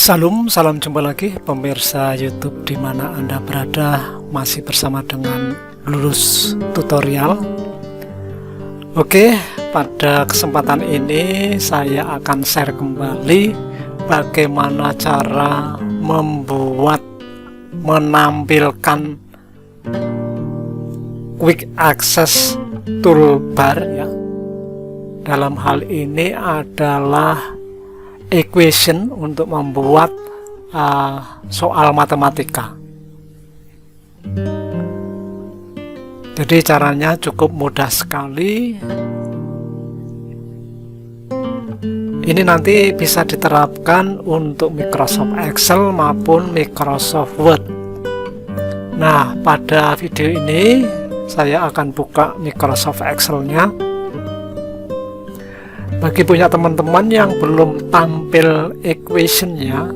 Salam jumpa lagi pemirsa YouTube di mana Anda berada, masih bersama dengan Lulus Tutorial. Oke, pada kesempatan ini saya akan share kembali bagaimana cara menampilkan quick access toolbar ya. Dalam hal ini adalah equation untuk membuat soal matematika. Jadi caranya cukup mudah sekali. Ini nanti bisa diterapkan untuk Microsoft Excel maupun Microsoft Word. Nah, pada video ini saya akan buka Microsoft Excel-nya. Bagi punya teman-teman yang belum tampil equation-nya,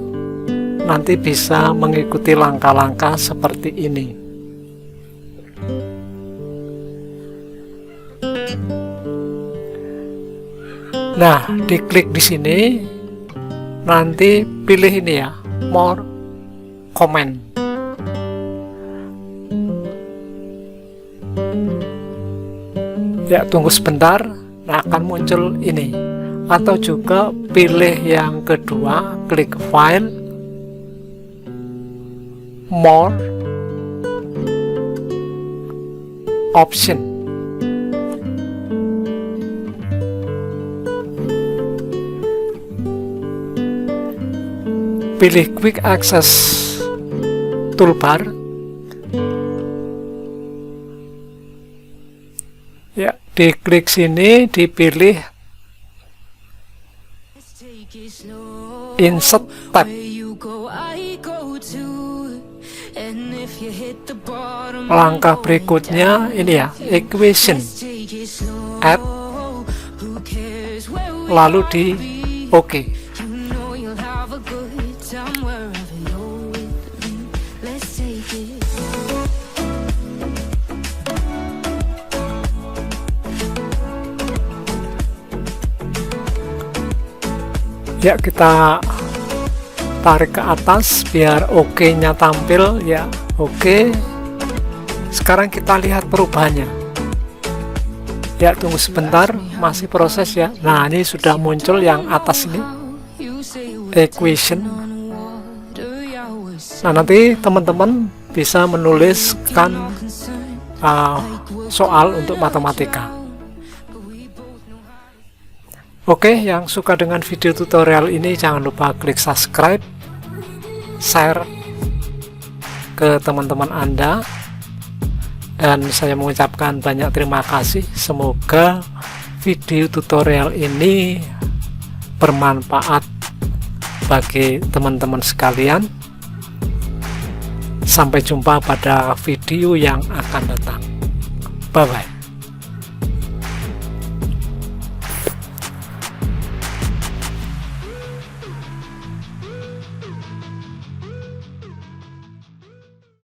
nanti bisa mengikuti langkah-langkah seperti ini. Nah, diklik di sini, nanti pilih ini ya, more comment. Ya, tunggu sebentar. Nah, akan muncul ini, atau juga pilih yang kedua, klik file, more, option. Pilih quick access toolbar. Ya, diklik sini, dipilih insert tab. Langkah berikutnya ini ya, equation, add, lalu di OK. Ya, kita tarik ke atas biar OK-nya tampil ya. Oke. Sekarang kita lihat perubahannya. Ya, tunggu sebentar, masih proses ya. Nah, ini sudah muncul yang atas ini, equation. Nah, nanti teman-teman bisa menuliskan soal untuk matematika. Oke, yang suka dengan video tutorial ini jangan lupa klik subscribe, share ke teman-teman Anda, dan saya mengucapkan banyak terima kasih. Semoga video tutorial ini bermanfaat bagi teman-teman sekalian. Sampai jumpa pada video yang akan datang. Bye-bye.